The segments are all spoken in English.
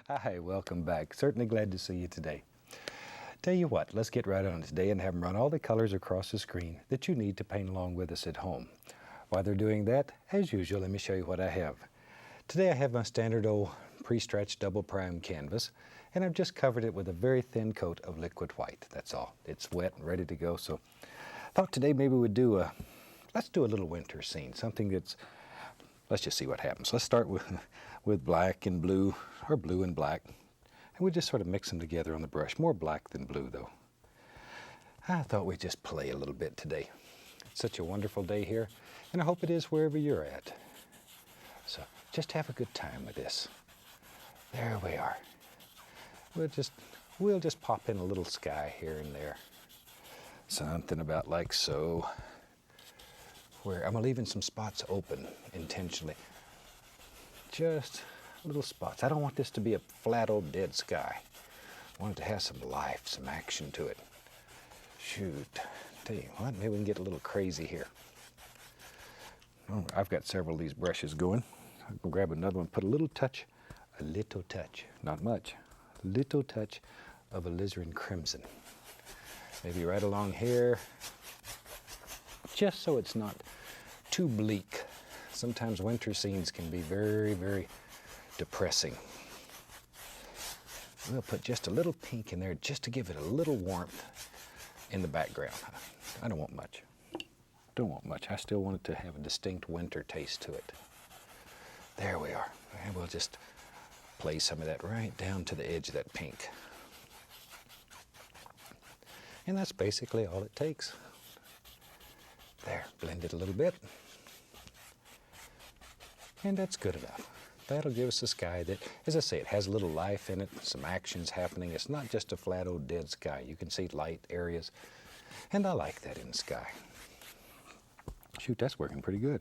Hi, welcome back. Certainly glad to see you today. Tell you what, let's get right on it today and have them run all the colors across the screen that you need to paint along with us at home. While they're doing that, as usual, let me show you what I have. Today I have my standard old pre-stretched double prime canvas, and I've just covered it with a very thin coat of liquid white. That's all. It's wet and ready to go, so I thought today maybe we'd let's do a little winter scene, something that's, let's just see what happens. Let's start with black and blue, or blue and black, and we just sort of mix them together on the brush. More black than blue, though. I thought we'd just play a little bit today. It's such a wonderful day here, and I hope it is wherever you're at. So just have a good time with this. There we are. We'll just pop in a little sky here and there. Something about like so. Where I'm leaving some spots open intentionally. Just little spots. I don't want this to be a flat old dead sky. I want it to have some life, some action to it. Shoot, tell you what, maybe we can get a little crazy here. Oh, I've got several of these brushes going. I can grab another one, put a little touch, not much, a little touch of alizarin crimson. Maybe right along here, just so it's not too bleak. Sometimes winter scenes can be very, very depressing. We'll put just a little pink in there just to give it a little warmth in the background. I don't want much. I still want it to have a distinct winter taste to it. There we are. And we'll just play some of that right down to the edge of that pink. And that's basically all it takes. There, blend it a little bit. And that's good enough. That'll give us a sky that, as I say, it has a little life in it, some actions happening. It's not just a flat old dead sky. You can see light areas, and I like that in the sky. Shoot, that's working pretty good.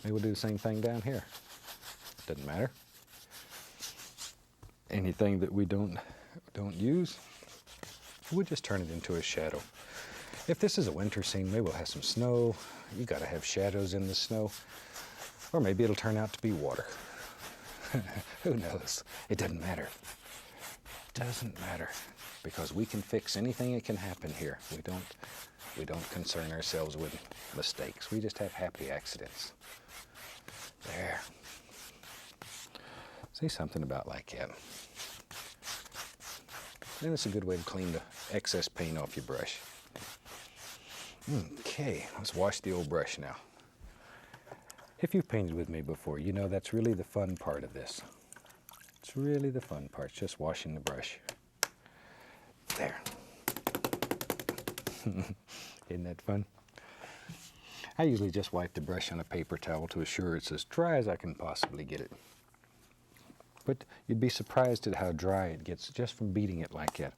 Maybe we'll do the same thing down here. Doesn't matter. Anything that we don't use, we'll just turn it into a shadow. If this is a winter scene, maybe we'll have some snow. You gotta have shadows in the snow. Or maybe it'll turn out to be water. Who knows? It doesn't matter. Doesn't matter. Because we can fix anything that can happen here. We don't concern ourselves with mistakes. We just have happy accidents. There. See, something about like that. And it's a good way to clean the excess paint off your brush. Okay, let's wash the old brush now. If you've painted with me before, you know that's really the fun part of this. It's really the fun part, just washing the brush. There. Isn't that fun? I usually just wipe the brush on a paper towel to assure it's as dry as I can possibly get it. But you'd be surprised at how dry it gets just from beating it like that.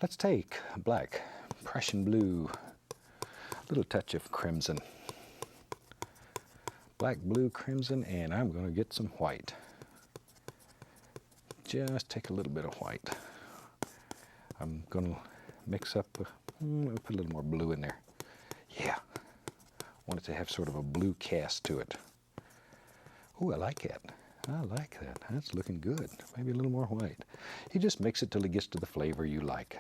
Let's take black, Prussian blue, a little touch of crimson. Black, blue, crimson, and I'm going to get some white. Just take a little bit of white. I'm going to mix up, put a little more blue in there. Yeah, want it to have sort of a blue cast to it. Ooh, I like that. I like that. That's looking good. Maybe a little more white. You just mix it till it gets to the flavor you like.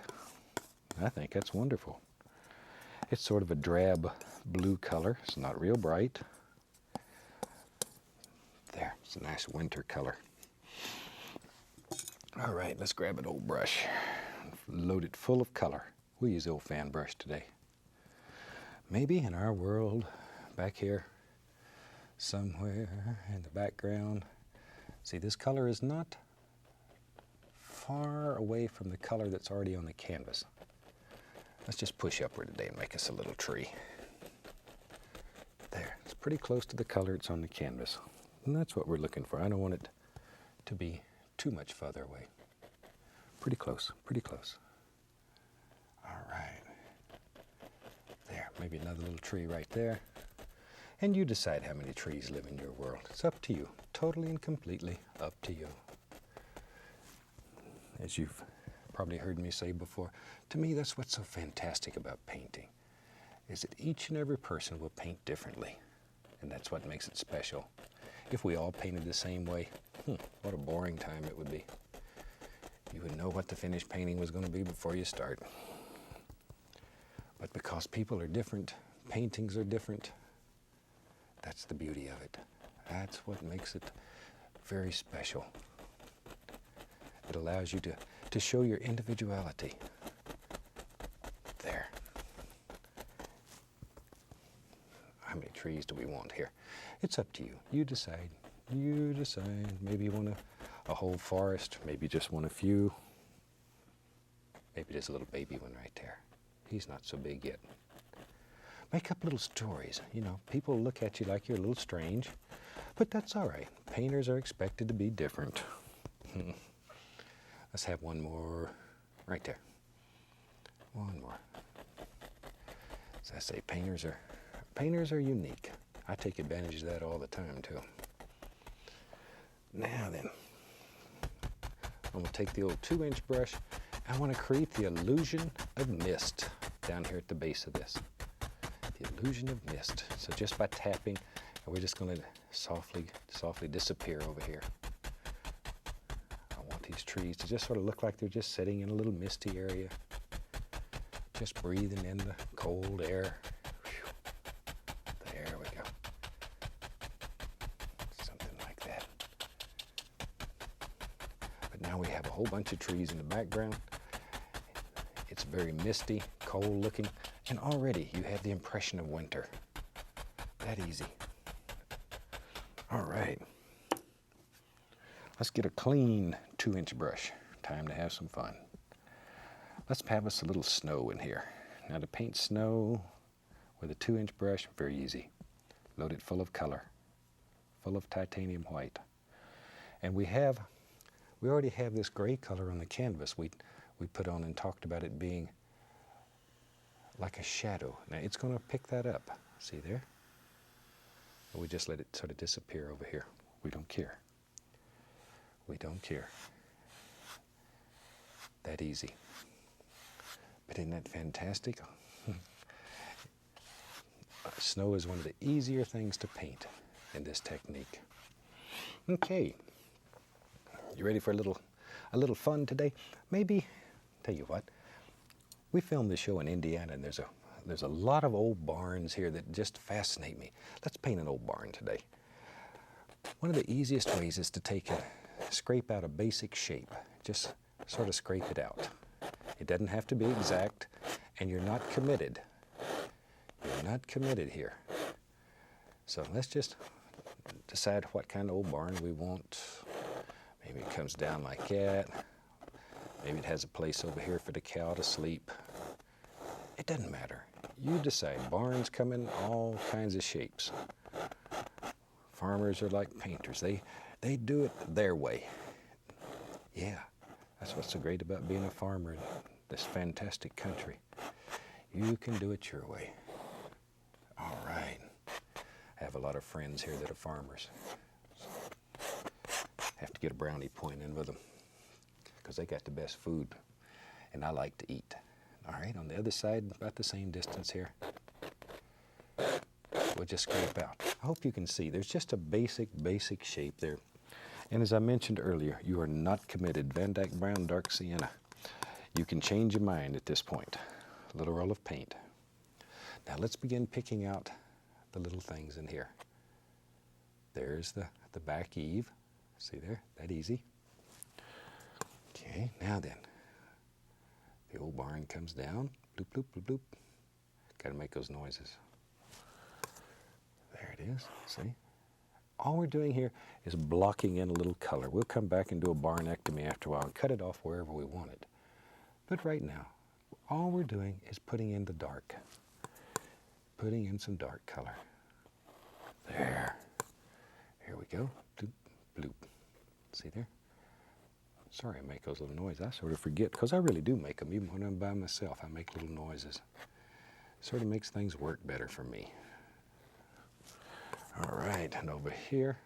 I think that's wonderful. It's sort of a drab blue color. It's not real bright. There, it's a nice winter color. All right, let's grab an old brush. Load it full of color. We'll use the old fan brush today. Maybe in our world, back here, somewhere in the background. See, this color is not far away from the color that's already on the canvas. Let's just push upward today and make us a little tree. There, it's pretty close to the color that's on the canvas. And that's what we're looking for. I don't want it to be too much further away. Pretty close, pretty close. All right. There, maybe another little tree right there. And you decide how many trees live in your world. It's up to you. Totally and completely up to you. As you've probably heard me say before, to me that's what's so fantastic about painting, is that each and every person will paint differently. And that's what makes it special. If we all painted the same way, what a boring time it would be. You would know what the finished painting was going to be before you start. But because people are different, paintings are different, that's the beauty of it. That's what makes it very special. It allows you to show your individuality. There. How many trees do we want here? It's up to you. You decide. You decide. Maybe you want a whole forest. Maybe just want a few. Maybe there's a little baby one right there. He's not so big yet. Make up little stories. You know, people look at you like you're a little strange, but that's all right. Painters are expected to be different. Let's have one more right there. One more. As I say, painters are unique. I take advantage of that all the time too. Now then, I'm going to take the old 2-inch brush. I want to create the illusion of mist down here at the base of this. The illusion of mist. So just by tapping, we're just going to softly disappear over here. I want these trees to just sort of look like they're just sitting in a little misty area. Just breathing in the cold air. Whew. There we go. Something like that. But now we have a whole bunch of trees in the background. It's very misty, cold looking, and already you have the impression of winter. That easy. All right. Let's get a clean 2-inch brush. Time to have some fun. Let's have us a little snow in here. Now to paint snow with a 2-inch brush, very easy. Load it full of color, full of titanium white. And we already have this gray color on the canvas we put on and talked about it being like a shadow. Now it's going to pick that up. See there? And we just let it sort of disappear over here. We don't care. We don't care. That easy. But isn't that fantastic? Snow is one of the easier things to paint in this technique. Okay. You ready for a little fun today? Maybe, tell you what, we filmed this show in Indiana, and there's a lot of old barns here that just fascinate me. Let's paint an old barn today. One of the easiest ways is to scrape out a basic shape. Just sort of scrape it out. It doesn't have to be exact, and you're not committed. You're not committed here. So let's just decide what kind of old barn we want. Maybe it comes down like that. Maybe it has a place over here for the cow to sleep. It doesn't matter. You decide. Barns come in all kinds of shapes. Farmers are like painters. They do it their way. Yeah, that's what's so great about being a farmer in this fantastic country. You can do it your way. All right. I have a lot of friends here that are farmers. Have to get a brownie point in with them because they got the best food, and I like to eat. All right, on the other side, about the same distance here. We'll just scrape out. I hope you can see. There's just a basic shape there. And as I mentioned earlier, you are not committed. Van Dyke Brown, Dark Sienna. You can change your mind at this point. A little roll of paint. Now let's begin picking out the little things in here. There's the back eave. See there? That easy. Okay, now then. The old barn comes down. Bloop, bloop, bloop, bloop. Got to make those noises. There it is. See? All we're doing here is blocking in a little color. We'll come back and do a barnectomy after a while and cut it off wherever we want it. But right now, all we're doing is putting in the dark. Putting in some dark color. There. Here we go. Bloop, bloop. See there? Sorry I make those little noises. I sort of forget, because I really do make them. Even when I'm by myself, I make little noises. Sort of makes things work better for me. All right, and over here,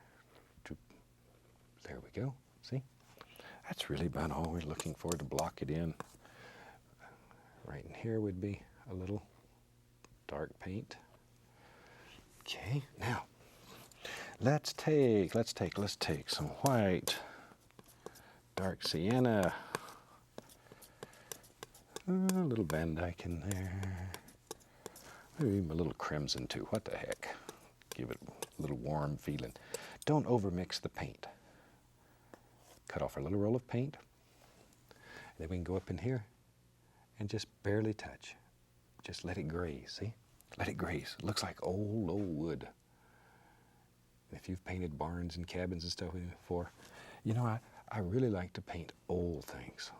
there we go. See? That's really about all we're looking for to block it in. Right in here would be a little dark paint. Okay, now, let's take some white, dark sienna. A little Van Dyke in there. Maybe even a little crimson too. What the heck? Give it a little warm feeling. Don't overmix the paint. Cut off a little roll of paint. And then we can go up in here and just barely touch. Just let it graze, see? Let it graze. It looks like old wood. And if you've painted barns and cabins and stuff before, you know, I really like to paint old things.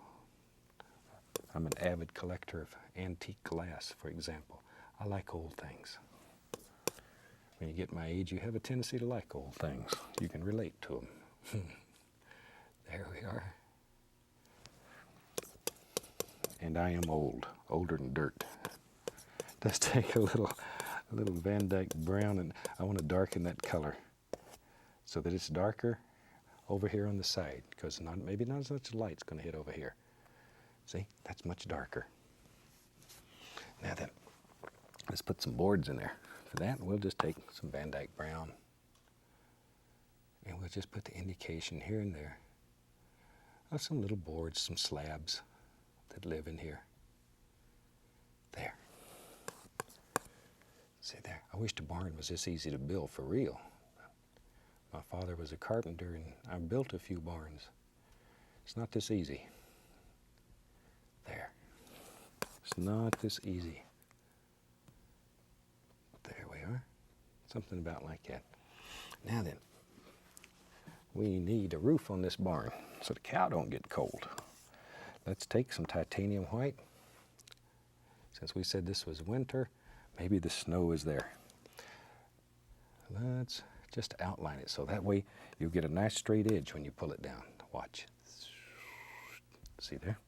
I'm an avid collector of antique glass, for example. I like old things. When you get my age, you have a tendency to like old things. You can relate to them. There we are. And I am old, older than dirt. Let's take a little Van Dyke brown, and I want to darken that color so that it's darker over here on the side, because maybe not as much light's going to hit over here. See, that's much darker. Now then, let's put some boards in there. For that, we'll just take some Van Dyke brown, and we'll just put the indication here and there of some little boards, some slabs that live in here. There. See there? I wish the barn was this easy to build for real. My father was a carpenter, and I built a few barns. It's not this easy. There. It's not this easy. There we are. Something about like that. Now then, we need a roof on this barn so the cow don't get cold. Let's take some titanium white. Since we said this was winter, maybe the snow is there. Let's just outline it so that way you'll get a nice straight edge when you pull it down. Watch. See there?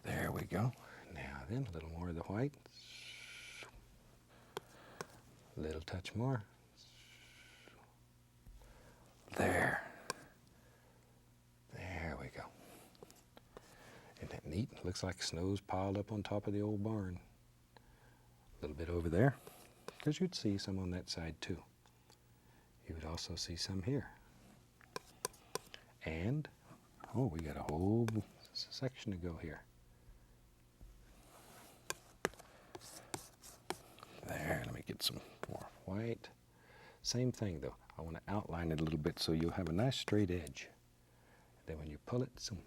There we go. Now then, a little more of the white. A little touch more. There. There we go. Isn't that neat? Looks like snow's piled up on top of the old barn. A little bit over there, because you'd see some on that side too. You would also see some here. And, oh, we got a whole section to go here. There, let me get some more white. Same thing though. I want to outline it a little bit so you'll have a nice straight edge. Then when you pull it, some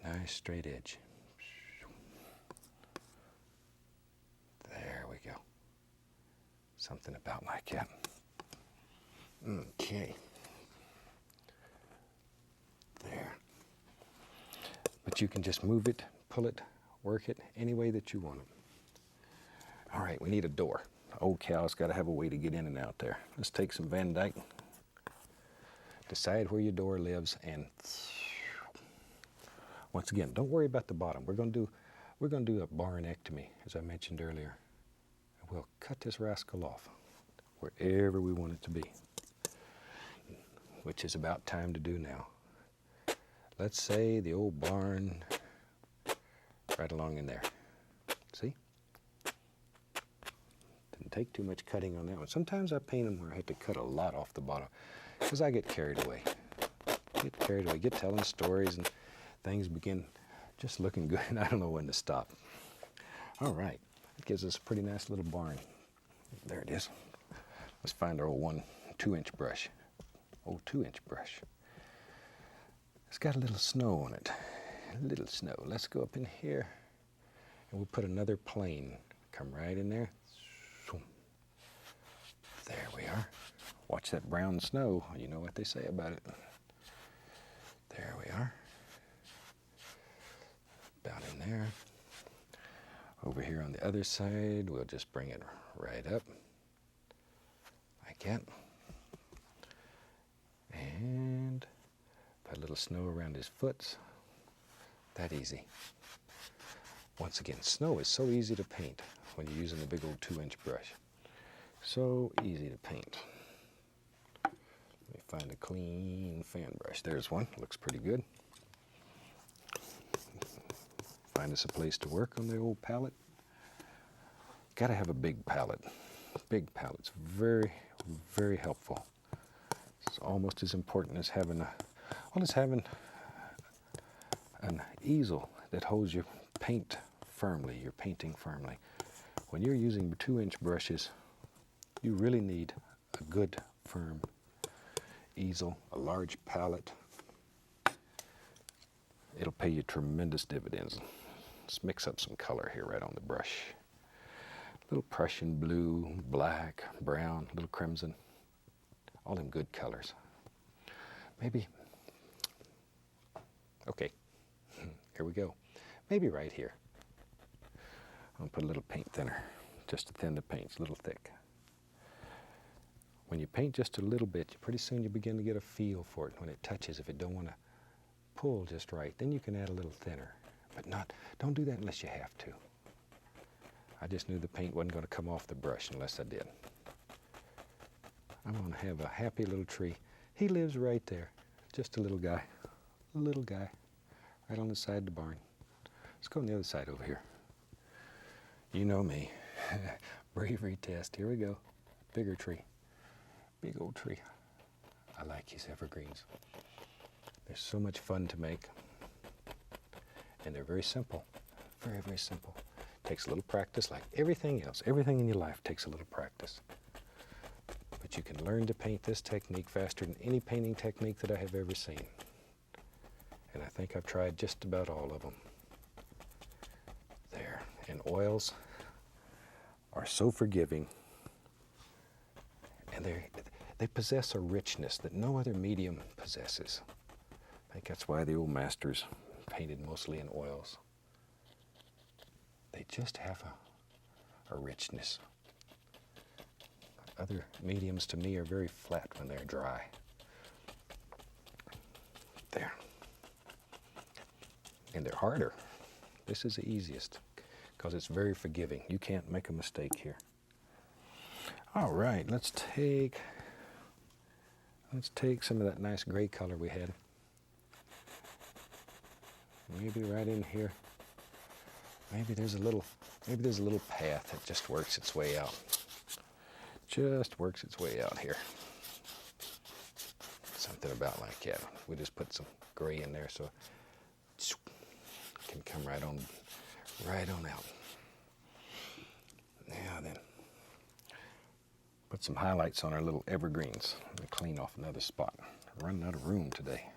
nice straight edge. There we go. Something about like that. Okay. There. But you can just move it, pull it, work it any way that you want it. All right, we need a door. The old cow's got to have a way to get in and out there. Let's take some Van Dyke. Decide where your door lives, and once again, don't worry about the bottom. We're going to do a barnectomy, as I mentioned earlier. We'll cut this rascal off wherever we want it to be, which is about time to do now. Let's say the old barn right along in there. See? Didn't take too much cutting on that one. Sometimes I paint them where I have to cut a lot off the bottom because I get carried away. Get telling stories, and things begin just looking good, and I don't know when to stop. All right. It gives us a pretty nice little barn. There it is. Let's find our old 2-inch brush. Old 2-inch brush. It's got a little snow on it. A little snow. Let's go up in here, and we'll put another plane. Come right in there. There we are. Watch that brown snow. You know what they say about it. There we are. Down in there. Over here on the other side, we'll just bring it right up, like that. And put a little snow around his foot. That easy. Once again, snow is so easy to paint when you're using the big old 2-inch brush. So easy to paint. Let me find a clean fan brush. There's one, looks pretty good. Find us a place to work on the old palette. Got to have a big palette. Big palette's very, very helpful. It's almost as important as having an easel that holds your paint firmly, your painting firmly. When you're using 2-inch brushes, you really need a good, firm easel, a large palette. It'll pay you tremendous dividends. Let's mix up some color here right on the brush. A little Prussian blue, black, brown, a little crimson. All them good colors. Maybe, okay, here we go. Maybe right here. I'm gonna put a little paint thinner, just to thin the paint, it's a little thick. When you paint just a little bit, pretty soon you begin to get a feel for it when it touches. If it don't want to pull just right, then you can add a little thinner. But don't do that unless you have to. I just knew the paint wasn't going to come off the brush unless I did. I'm going to have a happy little tree. He lives right there, just a little guy, right on the side of the barn. Let's go on the other side over here. You know me, bravery test, here we go. Bigger tree, big old tree. I like these evergreens. They're so much fun to make, and they're very simple, very, very simple. Takes a little practice like everything else. Everything in your life takes a little practice. But you can learn to paint this technique faster than any painting technique that I have ever seen. And I think I've tried just about all of them. There. And oils are so forgiving. And they possess a richness that no other medium possesses. I think that's why the old masters painted mostly in oils. They just have a richness. Other mediums to me are very flat when they're dry. There. And they're harder. This is the easiest because it's very forgiving. You can't make a mistake here. All right, let's take some of that nice gray color we had. Maybe right in here. Maybe there's a little path that just works its way out. Just works its way out here. Something about like that. We just put some gray in there so it can come right on out. Now then, put some highlights on our little evergreens. Let me clean off another spot. I'm running out of room today.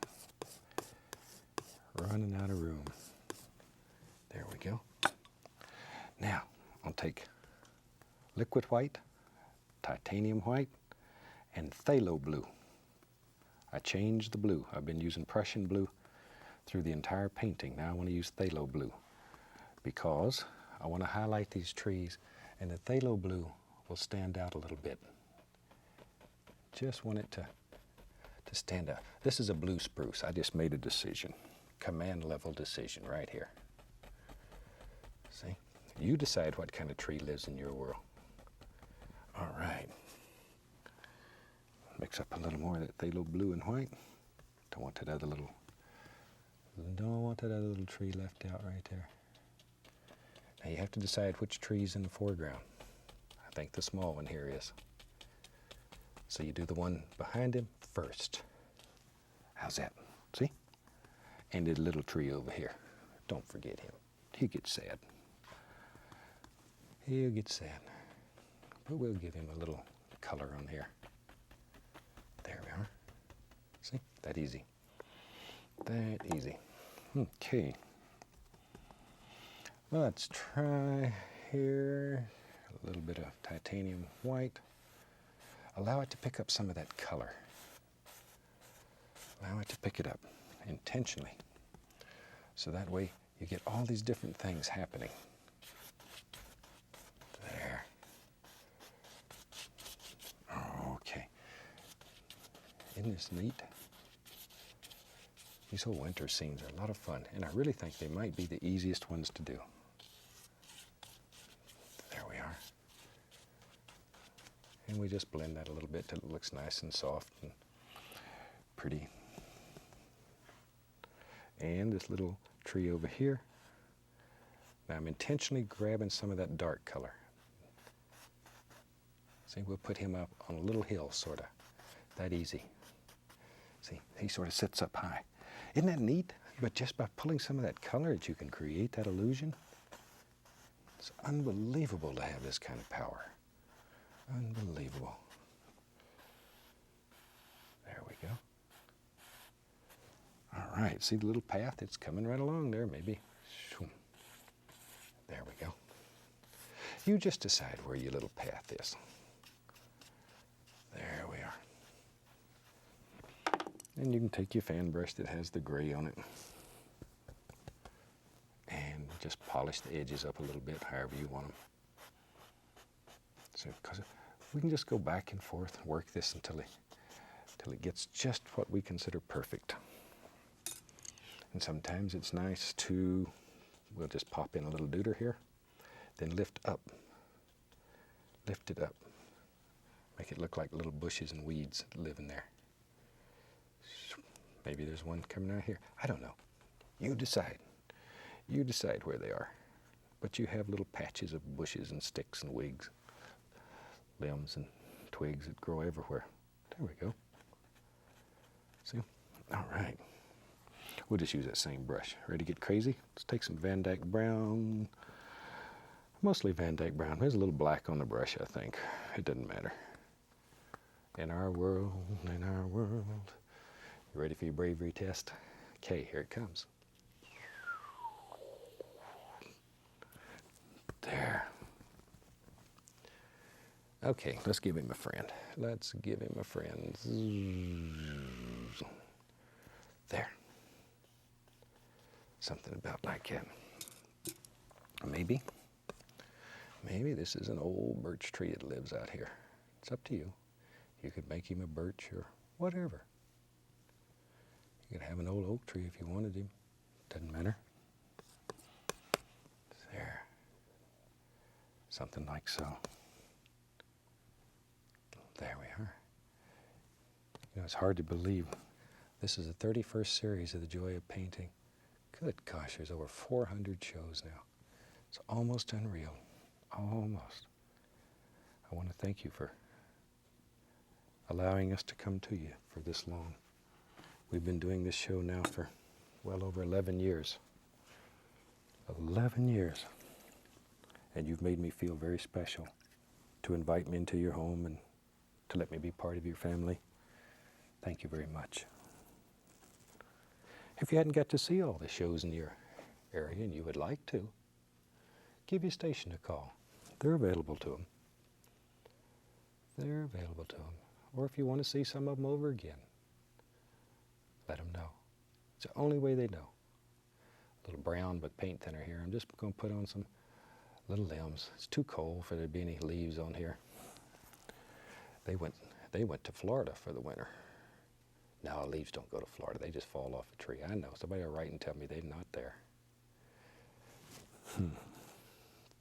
Running out of room. There we go. Now, I'll take liquid white, titanium white, and phthalo blue. I changed the blue. I've been using Prussian blue through the entire painting. Now I want to use phthalo blue because I want to highlight these trees, and the phthalo blue will stand out a little bit. Just want it to stand out. This is a blue spruce. I just made a decision. Command level decision right here. See? You decide what kind of tree lives in your world. All right. Mix up a little more of that phthalo blue and white. Don't want that other little tree left out right there. Now you have to decide which tree's in the foreground. I think the small one here is. So you do the one behind him first. How's that? See? And the little tree over here. Don't forget him. He gets sad. He'll get sad. But we'll give him a little color on here. There we are. See? That easy. That easy. Okay. Let's try here a little bit of titanium white. Allow it to pick up some of that color. Allow it to pick it up intentionally. So that way you get all these different things happening. There. Okay. Isn't this neat? These whole winter scenes are a lot of fun, and I really think they might be the easiest ones to do. There we are. And we just blend that a little bit till it looks nice and soft and pretty. And this little tree over here. Now I'm intentionally grabbing some of that dark color. See, we'll put him up on a little hill, sort of. That easy. See, he sort of sits up high. Isn't that neat? But just by pulling some of that color that you can create that illusion, it's unbelievable to have this kind of power. Unbelievable. There we go. All right, see the little path? It's coming right along there, maybe. There we go. You just decide where your little path is. There we are. And you can take your fan brush that has the gray on it and just polish the edges up a little bit, however you want them. So, because we can just go back and forth and work this until it gets just what we consider perfect. And sometimes it's nice to, we'll just pop in a little deuter here, then lift up. Lift it up. Make it look like little bushes and weeds that live in there. Maybe there's one coming out here. I don't know. You decide. You decide where they are. But you have little patches of bushes and sticks and wigs, limbs and twigs that grow everywhere. There we go. See? All right. We'll just use that same brush. Ready to get crazy? Let's take some Van Dyke Brown. Mostly Van Dyke Brown. There's a little black on the brush, I think. It doesn't matter. In our world, in our world. You ready for your bravery test? Okay, here it comes. There. Okay, let's give him a friend. Let's give him a friend. There. Something about like that. Maybe this is an old birch tree that lives out here. It's up to you. You could make him a birch or whatever. You could have an old oak tree if you wanted him. Doesn't matter. There. Something like so. There we are. You know, it's hard to believe. This is the 31st series of The Joy of Painting. Good gosh, there's over 400 shows now. It's almost unreal. Almost. I want to thank you for allowing us to come to you for this long. We've been doing this show now for well over 11 years. 11 years. And you've made me feel very special to invite me into your home and to let me be part of your family. Thank you very much. If you hadn't got to see all the shows in your area and you would like to, give your station a call. They're available to them. They're available to them. Or if you want to see some of them over again, let them know. It's the only way they know. A little brown with paint thinner here. I'm just going to put on some little limbs. It's too cold for there to be any leaves on here. They went to Florida for the winter. Now leaves don't go to Florida. They just fall off a tree. I know. Somebody will write and tell me they're not there.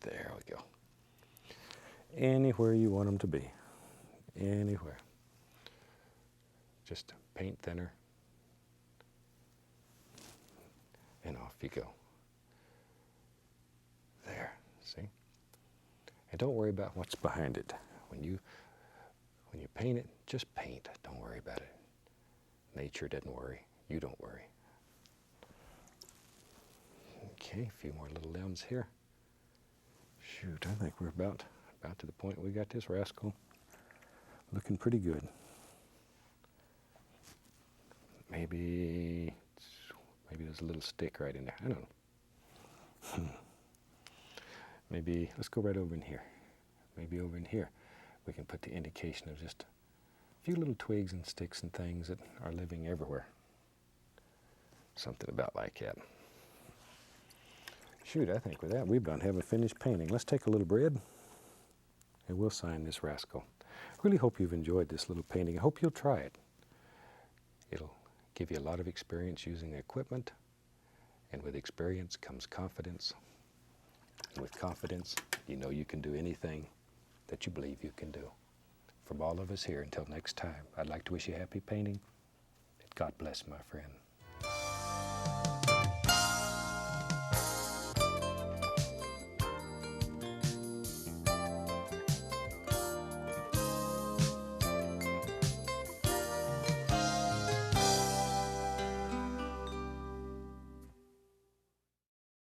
There we go. Anywhere you want them to be. Anywhere. Just paint thinner. And off you go. There, see? And don't worry about what's behind it. When you paint it, just paint. Don't worry about it. Nature doesn't worry. You don't worry. Okay, a few more little limbs here. Shoot, I think we're about to the point we got this rascal looking pretty good. Maybe there's a little stick right in there. I don't know. Maybe, let's go right over in here. Maybe over in here we can put the indication of just a few little twigs and sticks and things that are living everywhere. Something about like that. Shoot, I think with that we've done have a finished painting. Let's take a little bread and we'll sign this rascal. Really hope you've enjoyed this little painting. I hope you'll try it. It'll give you a lot of experience using the equipment, and with experience comes confidence. And with confidence, you know you can do anything that you believe you can do. From all of us here, until next time, I'd like to wish you happy painting, and God bless, my friend.